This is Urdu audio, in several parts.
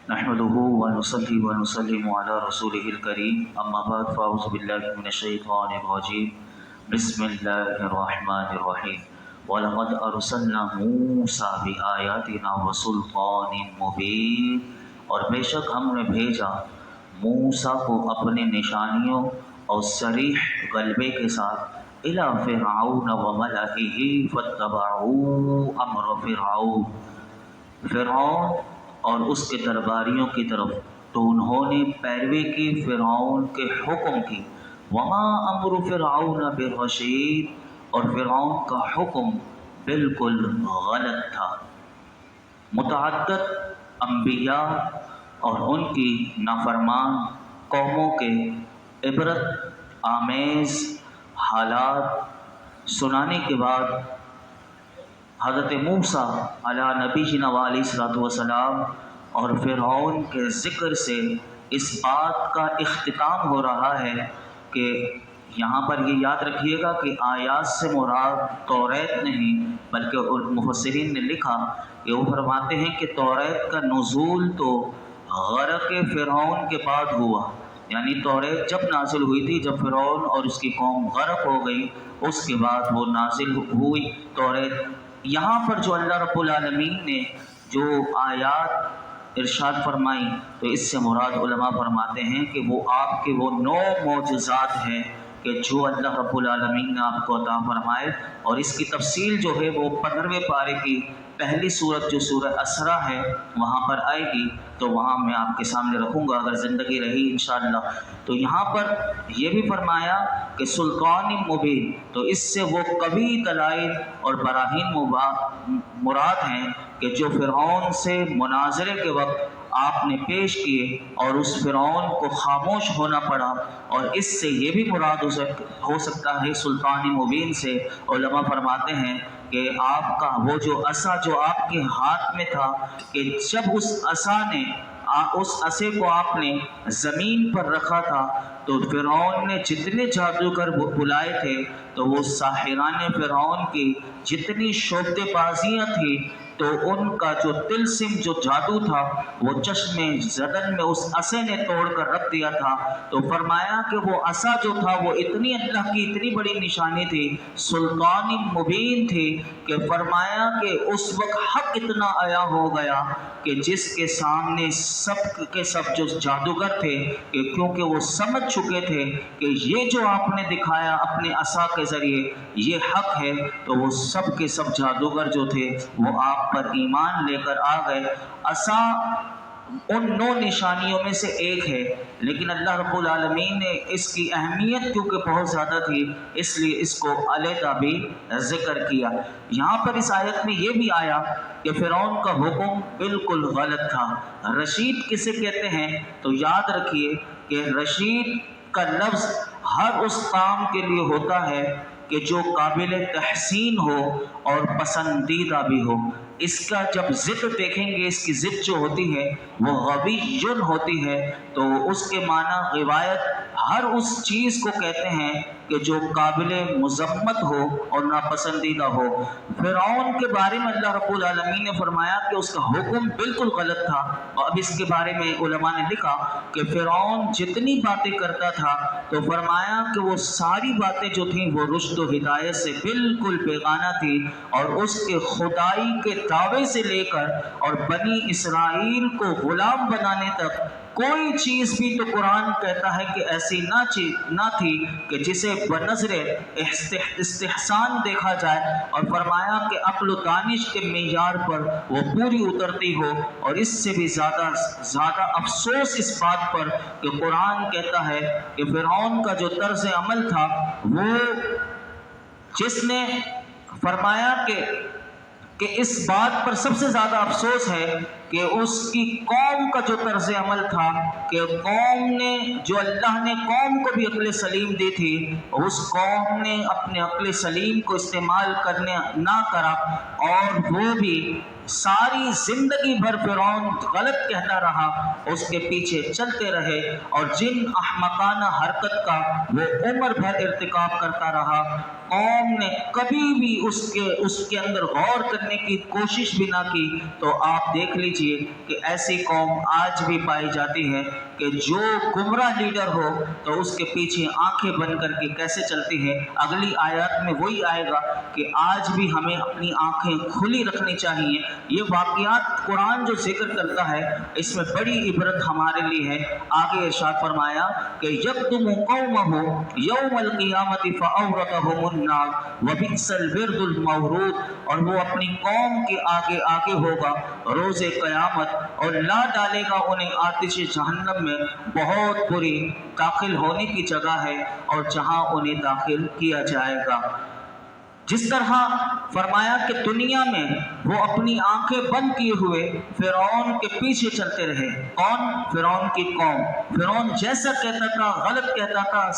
نحمده ونصلي ونسلم على رسوله الكريم اما بعد فاعوذ بالله من الشيطان الرجيم بسم الله الرحمن الرحيم ولقد ارسلنا موسى بآياتنا وسلطان مبين، اور بے شک ہم نے بھیجا موسیٰ کو اپنے نشانیوں اور صریح غلبے کے ساتھ الی فرعون وملئہ فاتبعوا امر فرعون اور اس کے درباریوں کی طرف، تو انہوں نے پیروی کی فرعون کے حکم کی۔ وما امر فرعون برشید، اور فرعون کا حکم بالکل غلط تھا۔ متعدد انبیاء اور ان کی نافرمان قوموں کے عبرت آمیز حالات سنانے کے بعد حضرت موسیٰ علیہ نبینا علیہ الصلوۃ والسلام اور فرعون کے ذکر سے اس بات کا اختتام ہو رہا ہے کہ یہاں پر یہ یاد رکھیے گا کہ آیات سے مراد توریت نہیں، بلکہ مفسرین نے لکھا کہ وہ فرماتے ہیں کہ توریت کا نزول تو غرق فرعون کے بعد ہوا، یعنی توریت جب نازل ہوئی تھی، جب فرعون اور اس کی قوم غرق ہو گئی، اس کے بعد وہ نازل ہوئی توریت۔ یہاں پر جو اللہ رب العالمین نے جو آیات ارشاد فرمائی، تو اس سے مراد علماء فرماتے ہیں کہ وہ آپ کے وہ 9 معجزات ہیں کہ جو اللہ رب العالمین نے آپ کو عطا فرمائے، اور اس کی تفصیل جو ہے وہ 15ویں پارے کی پہلی صورت جو سورہ اسرا ہے وہاں پر آئے گی، تو وہاں میں آپ کے سامنے رکھوں گا اگر زندگی رہی انشاءاللہ۔ تو یہاں پر یہ بھی فرمایا کہ سلطان مبین، تو اس سے وہ قوی دلائل اور براہین مراد ہیں کہ جو فرعون سے مناظرے کے وقت آپ نے پیش کیے اور اس فرعون کو خاموش ہونا پڑا، اور اس سے یہ بھی مراد ہو سکتا ہے سلطان مبین سے۔ علماء فرماتے ہیں کہ آپ کا وہ جو عصا جو آپ کے ہاتھ میں تھا، کہ جب اس عصے کو آپ نے زمین پر رکھا تھا تو فرعون نے جتنے جادوگر بلائے تھے، تو وہ ساحران فرعون کی جتنی شعبدے بازیاں تھیں، تو ان کا جو طلسم جو جادو تھا وہ چشم زدن میں اس عصے نے توڑ کر رکھ دیا تھا۔ تو فرمایا کہ وہ عصا جو تھا وہ اتنی اللہ کی اتنی بڑی نشانی تھی، سلطان مبین تھی، کہ فرمایا کہ اس وقت حق اتنا عیا ہو گیا کہ جس کے سامنے سب کے سب جو جادوگر تھے، کہ کیونکہ وہ سمجھ چکے تھے کہ یہ جو آپ نے دکھایا اپنے عصا کے ذریعے یہ حق ہے، تو وہ سب کے سب جادوگر جو تھے وہ آپ پر ایمان لے کر آ گئے۔ عصا ان 9 نشانیوں میں سے ایک ہے، لیکن اللہ رب العالمین نے اس کی اہمیت کیونکہ بہت زیادہ تھی، اس لیے اس کو علیحدہ بھی ذکر کیا۔ یہاں پر اس آیت میں یہ بھی آیا کہ فرعون کا حکم بالکل غلط تھا۔ رشید کسے کہتے ہیں؟ تو یاد رکھیے کہ رشید کا لفظ ہر اس کام کے لیے ہوتا ہے کہ جو قابل تحسین ہو اور پسندیدہ بھی ہو۔ اس کا جب ضد دیکھیں گے، اس کی ضد جو ہوتی ہے وہ غویٌ ہوتی ہے، تو اس کے معنی غوایت ہر اس چیز کو کہتے ہیں کہ جو قابل مذمت ہو اور ناپسندیدہ ہو۔ فرعون کے بارے میں اللہ رب العالمین نے فرمایا کہ اس کا حکم بالکل غلط تھا، اور اب اس کے بارے میں علماء نے لکھا کہ فرعون جتنی باتیں کرتا تھا تو فرمایا کہ وہ ساری باتیں جو تھیں وہ رشد و ہدایت سے بالکل بیگانہ تھی، اور اس کے خدائی کے دعوے سے لے کر اور بنی اسرائیل کو غلام بنانے تک کوئی چیز بھی تو قرآن کہتا ہے کہ ایسی نہ تھی کہ جسے بنظر استحسان دیکھا جائے، اور فرمایا کہ عقل و دانش کے معیار پر وہ پوری اترتی ہو۔ اور اس سے بھی زیادہ افسوس اس بات پر کہ قرآن کہتا ہے کہ فرعون کا جو طرز عمل تھا، وہ جس نے فرمایا کہ اس بات پر سب سے زیادہ افسوس ہے کہ اس کی قوم کا جو طرز عمل تھا، کہ قوم نے جو اللہ نے قوم کو بھی عقل سلیم دی تھی، اس قوم نے اپنے عقل سلیم کو استعمال کرنے نہ کرا، اور وہ بھی ساری زندگی بھر فرعون غلط کہتا رہا، اس کے پیچھے چلتے رہے، اور جن احمقانہ حرکت کا وہ عمر بھر ارتکاب کرتا رہا، قوم نے کبھی بھی اس کے اندر غور کرنے کی کوشش بھی نہ کی۔ تو آپ دیکھ لیجئے لیجئے کہ ایسی قوم آج بھی پائی جاتی ہے کہ جو گمراہ لیڈر ہو تو اس کے پیچھے آنکھیں بند کر کے کیسے چلتی ہے۔ اگلی آیات میں وہی آئے گا کہ آج بھی ہمیں اپنی آنکھیں کھلی رکھنی چاہیے۔ یہ واقعات قرآن جو ذکر کرتا ہے اس میں بڑی عبرت ہمارے لیے ہے۔ آگے ارشاد فرمایا کہ یقدم قومہ یوم القیامت فاورثہم النار وبئس الورد المورود، اور وہ اپنی قوم کے آگے آگے ہوگا روز قیامت اور لا ڈالے گا انہیں آتش جہنم میں، بہت بری داخل ہونے کی جگہ ہے اور جہاں انہیں داخل کیا جائے گا۔ جس طرح فرمایا کہ دنیا میں وہ اپنی آنکھیں بند کیے ہوئے فرعون کے پیچھے چلتے رہے۔ کون؟ فرعون کی قوم۔ فرعون جیسا کہتا تھا، غلط کہتا تھا،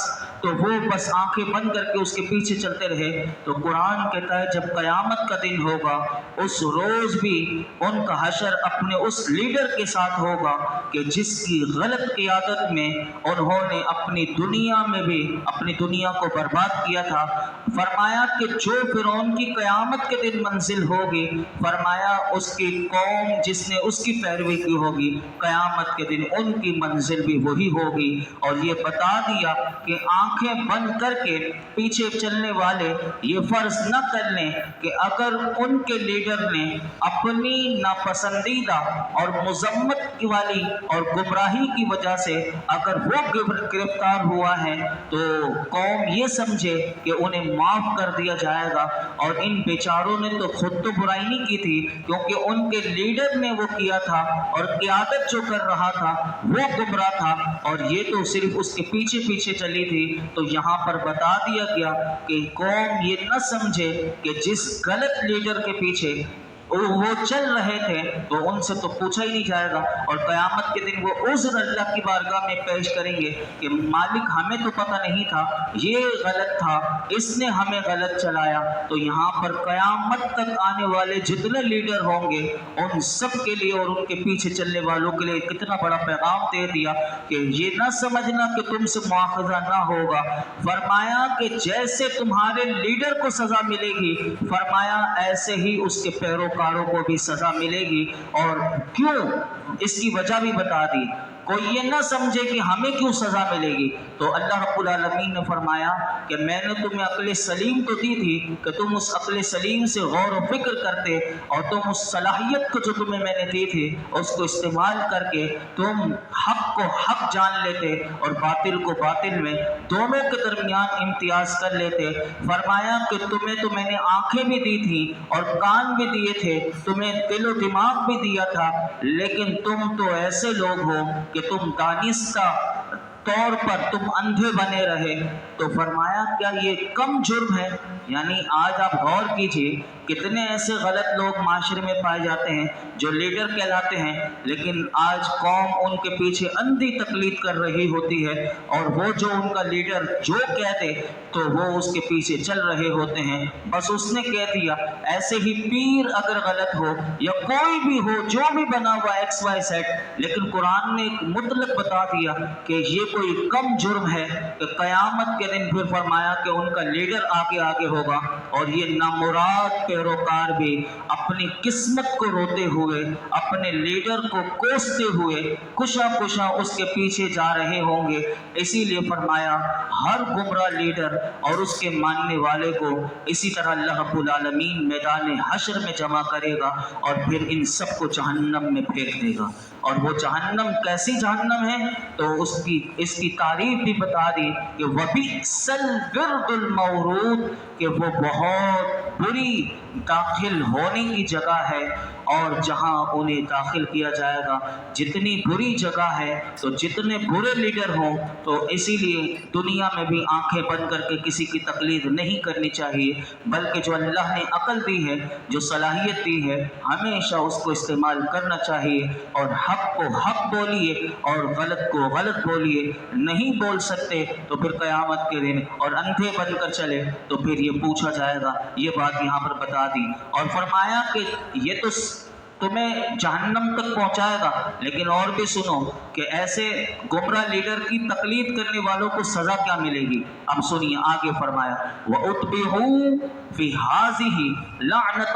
تو وہ بس آنکھیں بند کر کے اس کے پیچھے چلتے رہے۔ تو قرآن کہتا ہے جب قیامت کا دن ہوگا اس روز بھی ان کا حشر اپنے اس لیڈر کے ساتھ ہوگا کہ جس کی غلط قیادت میں انہوں نے اپنی دنیا میں بھی اپنی دنیا کو برباد کیا تھا۔ فرمایا کہ جو فرعون کی قیامت کے دن منزل ہوگی، فرمایا اس کی قوم جس نے اس کی پیروی کی ہوگی قیامت کے دن ان کی منزل بھی وہی ہوگی۔ اور یہ بتا دیا کہ آنکھیں بند کر کے پیچھے چلنے والے یہ فرض نہ کر لیں کہ اگر ان کے لیڈر نے اپنی ناپسندیدہ اور مذمت والی اور گمراہی کی وجہ سے اگر وہ گرفتار ہوا ہے تو قوم یہ سمجھے کہ انہیں معاف کر دیا جائے گا، اور ان بیچاروں نے تو خود تو برائی نہیں کی تھی کیونکہ ان کے لیڈر نے وہ کیا تھا اور قیادت جو کر رہا تھا وہ گمراہ تھا، اور یہ تو صرف اس کے پیچھے پیچھے چلی تھی۔ تو یہاں پر بتا دیا گیا کہ قوم یہ نہ سمجھے کہ جس غلط لیڈر کے پیچھے وہ چل رہے تھے تو ان سے تو پوچھا ہی نہیں جائے گا، اور قیامت کے دن وہ عذر اللہ کی بارگاہ میں پیش کریں گے کہ مالک ہمیں تو پتہ نہیں تھا، یہ غلط تھا، اس نے ہمیں غلط چلایا۔ تو یہاں پر قیامت تک آنے والے جتنے لیڈر ہوں گے ان سب کے لیے اور ان کے پیچھے چلنے والوں کے لیے کتنا بڑا پیغام دے دیا کہ یہ نہ سمجھنا کہ تم سے مواخذہ نہ ہوگا۔ فرمایا کہ جیسے تمہارے لیڈر کو سزا ملے گی، فرمایا ایسے ہی اس کے پیروکاروں کو بھی سزا ملے گی۔ اور کیوں؟ اس کی وجہ بھی بتا دی۔ کوئی یہ نہ سمجھے کہ ہمیں کیوں سزا ملے گی، تو اللہ رب العالمین نے فرمایا کہ میں نے تمہیں عقل سلیم تو دی تھی کہ تم اس عقل سلیم سے غور و فکر کرتے، اور تم اس صلاحیت کو جو تمہیں میں نے دی تھی اس کو استعمال کر کے تم حق کو حق جان لیتے اور باطل کو باطل میں دونوں کے درمیان امتیاز کر لیتے۔ فرمایا کہ تمہیں تو میں نے آنکھیں بھی دی تھی اور کان بھی دیے تھے، تمہیں دل و دماغ بھی دیا تھا، لیکن تم تو ایسے لوگ ہو کہ تم دانستہ طور پر تم اندھے بنے رہے۔ تو فرمایا کیا یہ کم جرم ہے؟ یعنی آج آپ غور کیجئے کتنے ایسے غلط لوگ معاشرے میں پائے جاتے ہیں جو لیڈر کہلاتے ہیں، لیکن آج قوم ان کے پیچھے اندھی تقلید کر رہی ہوتی ہے، اور وہ جو ان کا لیڈر جو کہہ دے تو وہ اس کے پیچھے چل رہے ہوتے ہیں۔ بس اس نے کہہ دیا، ایسے ہی پیر اگر غلط ہو یا کوئی بھی ہو جو بھی بنا ہوا ایکس وائی زیڈ، لیکن قرآن نے ایک مطلق بتا دیا کہ یہ کوئی کم جرم ہے کہ قیامت کے دن پھر فرمایا کہ ان کا لیڈر آگے آگے ہوگا، اور یہ نامراد پیروکار بھی اپنی قسمت کو روتے ہوئے اپنے لیڈر کو کوستے ہوئے کشا کشا اس کے پیچھے جا رہے ہوں گے۔ اسی لیے فرمایا ہر گمراہ لیڈر اور اس کے ماننے والے کو اسی طرح اللہ رب العالمین میدان حشر میں جمع کرے گا اور پھر ان سب کو جہنم میں پھینک دے گا۔ اور وہ جہنم کیسی جہنم ہے تو اس کی تعریف بھی بتا دی کہ وَبِئْسَ الْوِرْدُ الْمَوْرُودُ، کہ وہ بہت بری داخل ہونے کی جگہ ہے، اور جہاں انہیں داخل کیا جائے گا جتنی بری جگہ ہے تو جتنے برے لیڈر ہوں، تو اسی لیے دنیا میں بھی آنکھیں بند کر کے کسی کی تقلید نہیں کرنی چاہیے، بلکہ جو اللہ نے عقل دی ہے، جو صلاحیت دی ہے، ہمیشہ اس کو استعمال کرنا چاہیے، اور حق کو حق بولیے اور غلط کو غلط بولیے۔ نہیں بول سکتے تو پھر قیامت کے دن اور اندھے بن کر چلے تو پھر یہ پوچھا جائے گا۔ یہ بات یہاں پر بتا دی، اور فرمایا کہ یہ تو تمہیں جہنم تک پہنچائے گا، لیکن اور بھی سنو کہ ایسے گمراہ لیڈر کی تقلید کرنے والوں کو سزا کیا ملے گی۔ اب سنیے آگے فرمایا وَأُتْبِعُوا فِي هَٰذِهِ لَعْنَةً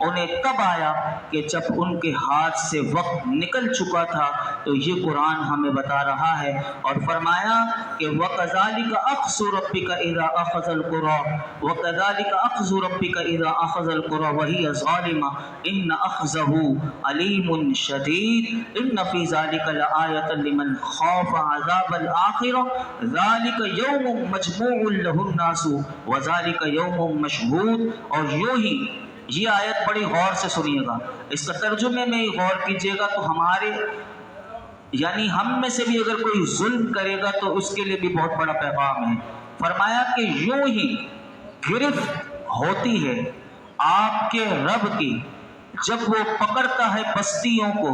انہیں تب آیا کہ جب ان کے ہاتھ سے وقت نکل چکا تھا۔ تو یہ قرآن ہمیں بتا رہا ہے اور فرمایا کہ وَكَذَلِكَ أَخْذُ رَبِّكَ إِذَا أَخَذَ الْقُرَىٰ وَكَذَلِكَ أَخْذُ رَبِّكَ إِذَا أَخَذَ الْقُرَىٰ وَهِيَ ظَالِمَةٌ إِنَّ أَخْذَهُ أَلِيمٌ شَدِيدٌ إِنَّ فِي ذَلِكَ لَآيَةً لِمَنْ خَافَ عَذَابَ الْآخِرَةِ ذَلِكَ يَوْمٌ مَجْمُوعٌ لَهُ النَّاسُ وَذَلِكَ يَوْمٌ مَشْهُودٌ۔ اور یوں ہی یہ آیت بڑی غور سے سنیے گا، اس کا ترجمے میں غور کیجیے گا تو ہمارے یعنی ہم میں سے بھی اگر کوئی ظلم کرے گا تو اس کے لیے بھی بہت بڑا پیغام ہے۔ فرمایا کہ یوں ہی گرفت ہوتی ہے آپ کے رب کی جب وہ پکڑتا ہے بستیوں کو،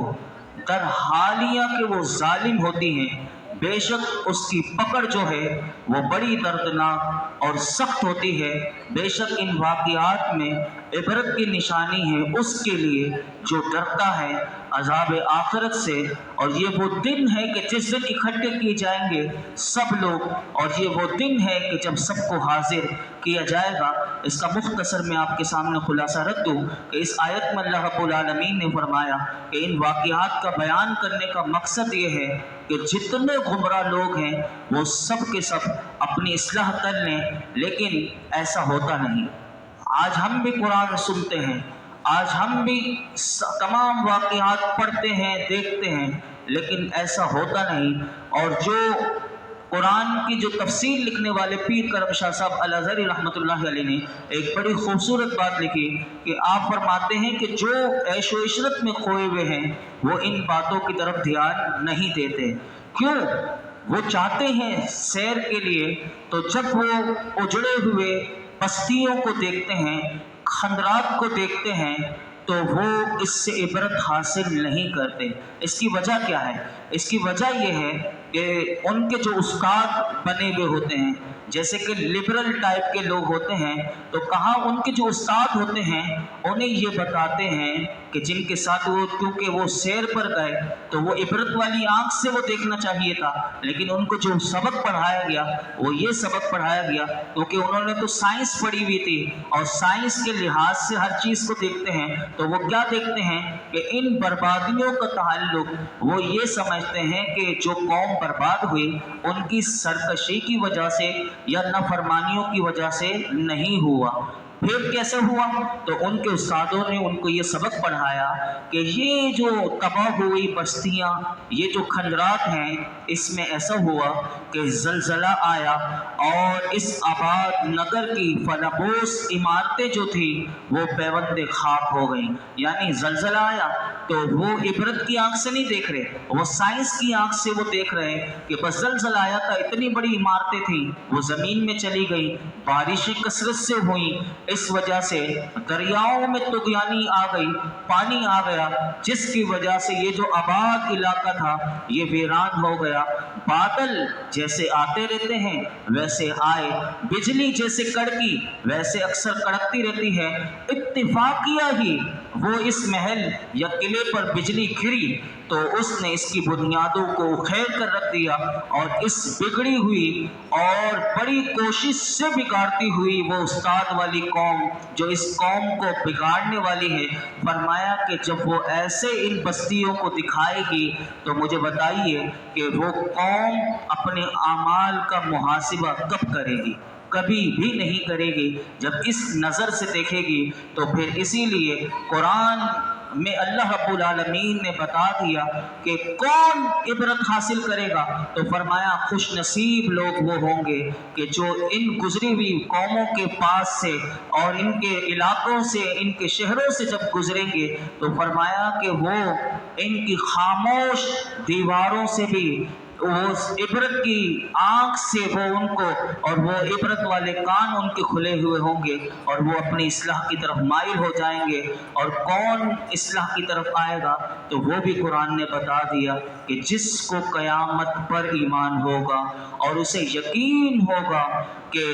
در حالیہ کہ وہ ظالم ہوتی ہیں، بے شک اس کی پکڑ جو ہے وہ بڑی دردناک اور سخت ہوتی ہے۔ بے شک ان واقعات میں عبرت کی نشانی ہے اس کے لیے جو ڈرتا ہے عذاب آخرت سے، اور یہ وہ دن ہے کہ جس دن اکٹھے کیے جائیں گے سب لوگ، اور یہ وہ دن ہے کہ جب سب کو حاضر کیا جائے گا۔ اس کا مختصر میں آپ کے سامنے خلاصہ رکھ دوں کہ اس آیت میں اللہ رب العالمین نے فرمایا کہ ان واقعات کا بیان کرنے کا مقصد یہ ہے کہ جتنے گمراہ لوگ ہیں وہ سب کے سب اپنی اصلاح کر لیں، لیکن ایسا ہوتا نہیں۔ آج ہم بھی قرآن سنتے ہیں، آج ہم بھی تمام واقعات پڑھتے ہیں، دیکھتے ہیں، لیکن ایسا ہوتا نہیں۔ اور جو قرآن کی جو تفسیر لکھنے والے پیر کرم شاہ صاحب الازہری رحمۃ اللہ علیہ نے ایک بڑی خوبصورت بات لکھی کہ آپ فرماتے ہیں کہ جو عیش و عشرت میں کھوئے ہوئے ہیں وہ ان باتوں کی طرف دھیان نہیں دیتے۔ کیوں؟ وہ چاہتے ہیں سیر کے لیے، تو جب وہ اجڑے ہوئے بستیوں کو دیکھتے ہیں، خندرات کو دیکھتے ہیں، تو وہ اس سے عبرت حاصل نہیں کرتے۔ اس کی وجہ کیا ہے؟ اس کی وجہ یہ ہے کہ ان کے جو استاد بنے ہوئے ہوتے ہیں، جیسے کہ لبرل ٹائپ کے لوگ ہوتے ہیں، تو کہاں ان کے جو استاد ہوتے ہیں انہیں یہ بتاتے ہیں کہ جن کے ساتھ وہ کیونکہ وہ سیر پر گئے تو وہ عبرت والی آنکھ سے وہ دیکھنا چاہیے تھا، لیکن ان کو جو سبق پڑھایا گیا وہ یہ سبق پڑھایا گیا کیونکہ انہوں نے تو سائنس پڑھی ہوئی تھی اور سائنس کے لحاظ سے ہر چیز کو دیکھتے ہیں، تو وہ کیا دیکھتے ہیں کہ ان بربادیوں کا تعلق وہ یہ سمجھتے ہیں کہ جو قوم برباد ہوئی ان کی سرکشی کی وجہ سے یا نافرمانیوں کی وجہ سے نہیں ہوا۔ پھر کیسے ہوا؟ تو ان کے استادوں نے ان کو یہ سبق پڑھایا کہ یہ جو تباہ ہوئی بستیاں، یہ جو کھنڈرات ہیں، اس میں ایسا ہوا کہ زلزلہ آیا اور اس آباد نگر کی فلابوس عمارتیں جو تھیں وہ پیوند خاک ہو گئیں۔ یعنی زلزلہ آیا تو وہ عبرت کی آنکھ سے نہیں دیکھ رہے، وہ سائنس کی آنکھ سے وہ دیکھ رہے ہیں کہ بس زلزلہ آیا تھا، اتنی بڑی عمارتیں تھیں وہ زمین میں چلی گئی، بارشیں کثرت سے ہوئیں، اس وجہ سے دریاؤں میں طغیانی آ گئی، پانی آ گیا، جس کی وجہ سے یہ جو آباد علاقہ تھا یہ ویران ہو گیا۔ بادل جیسے آتے رہتے ہیں ویسے آئے، بجلی جیسے کڑکی ویسے اکثر کڑکتی رہتی ہے، اتفاقیہ ہی وہ اس محل یا قلعے پر بجلی گری تو اس نے اس کی بنیادوں کو اکھیڑ کر رکھ دیا، اور اس بگڑی ہوئی اور بڑی کوشش سے بگاڑتی ہوئی وہ استاد والی قوم جو اس قوم کو بگاڑنے والی ہے، فرمایا کہ جب وہ ایسے ان بستیوں کو دکھائے گی تو مجھے بتائیے کہ وہ قوم اپنے اعمال کا محاسبہ کب کرے گی؟ کبھی بھی نہیں کرے گی۔ جب اس نظر سے دیکھے گی تو پھر اسی لیے قرآن میں اللہ رب العالمین نے بتا دیا کہ کون عبرت حاصل کرے گا، تو فرمایا خوش نصیب لوگ وہ ہوں گے کہ جو ان گزری ہوئی قوموں کے پاس سے اور ان کے علاقوں سے، ان کے شہروں سے جب گزریں گے تو فرمایا کہ وہ ان کی خاموش دیواروں سے بھی اس عبرت کی آنکھ سے وہ ان کو، اور وہ عبرت والے کان ان کے کھلے ہوئے ہوں گے اور وہ اپنی اصلاح کی طرف مائل ہو جائیں گے۔ اور کون اصلاح کی طرف آئے گا؟ تو وہ بھی قرآن نے بتا دیا کہ جس کو قیامت پر ایمان ہوگا اور اسے یقین ہوگا کہ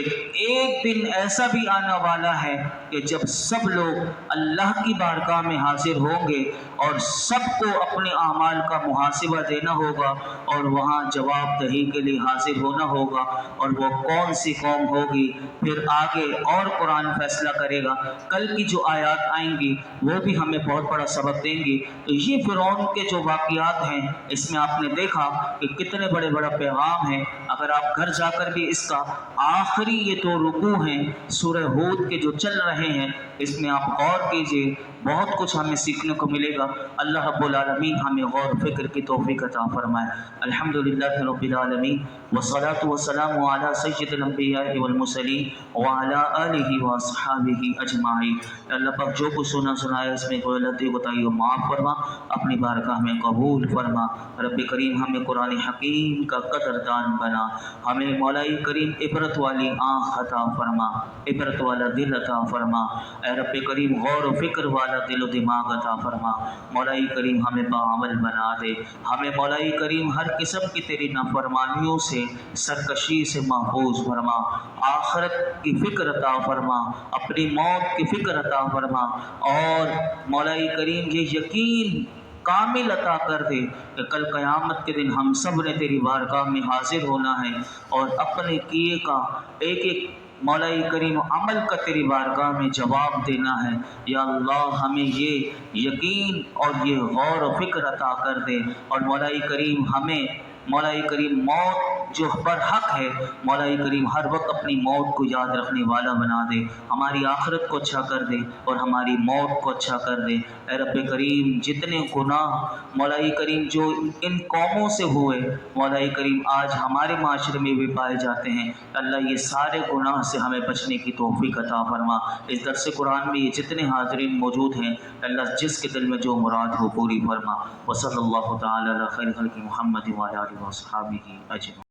ایک دن ایسا بھی آنے والا ہے کہ جب سب لوگ اللہ کی بارگاہ میں حاضر ہوں گے اور سب کو اپنے اعمال کا محاسبہ دینا ہوگا، اور وہاں وہاں جواب دہی کے لیے حاضر ہونا ہوگا، اور وہ کون سی قوم ہوگی، پھر آگے اور قرآن فیصلہ کرے گا۔ کل کی جو آیات آئیں گی وہ بھی ہمیں بہت بڑا سبق دیں گی۔ تو یہ فرعون کے جو واقعات ہیں، اس میں آپ نے دیکھا کہ کتنے بڑے بڑا پیغام ہیں۔ اگر آپ گھر جا کر بھی اس کا آخری یہ تو رکوع ہیں سورہ ہود کے جو چل رہے ہیں، اس میں آپ غور کیجئے، بہت کچھ ہمیں سیکھنے کو ملے گا۔ اللہ رب العالمین ہمیں غور و فکر کی توفیق عطا فرمائے۔ الحمدللہ رب العالمین، والصلاة والسلام علی سید الانبیاء والمرسلین وعلی آلہ واصحابہ اجمعین۔ اللہ پاک جو کچھ سنایا اس میں کوئی غلطی کوتاہی ہو معاف فرما، اپنی بارگاہ میں قبول فرما۔ رب کریم ہمیں قرآن حکیم کا قدردان بنا، ہمیں مولا کریم عبرت والی آنکھ عطا فرما، عبرت والا دل عطا فرما۔ اے رب کریم غور و فکر والا دل و دماغ عطا فرما۔ مولا کریم ہمیں باعمل بنا دے، ہمیں مولا کریم ہر قسم کی تیری نافرمانیوں سے، سرکشی سے محفوظ فرما۔ آخرت کی فکر عطا فرما، اپنی موت کی فکر عطا فرما، اور مولا کریم یہ یقین کامل عطا کر دے کہ کل قیامت کے دن ہم سب نے تیری بارگاہ میں حاضر ہونا ہے، اور اپنے کیے کا ایک ایک مولا کریم عمل کا تیری بارگاہ میں جواب دینا ہے۔ یا اللہ ہمیں یہ یقین اور یہ غور و فکر عطا کر دے، اور مولا کریم ہمیں مولا کریم موت جو برحق ہے، مولا کریم ہر وقت اپنی موت کو یاد رکھنے والا بنا دے، ہماری آخرت کو اچھا کر دے اور ہماری موت کو اچھا کر دے۔ اے رب کریم جتنے گناہ مولا کریم جو ان قوموں سے ہوئے، مولا کریم آج ہمارے معاشرے میں بھی پائے جاتے ہیں، اللہ یہ سارے گناہ سے ہمیں بچنے کی توفیق عطا فرما۔ اس درس قرآن میں یہ جتنے حاضرین موجود ہیں، اللہ جس کے دل میں جو مراد ہو پوری فرما۔ وصلی اللہ تعالی علی خیر خلق محمد وعلی آلہ وصحبہ اجمعین۔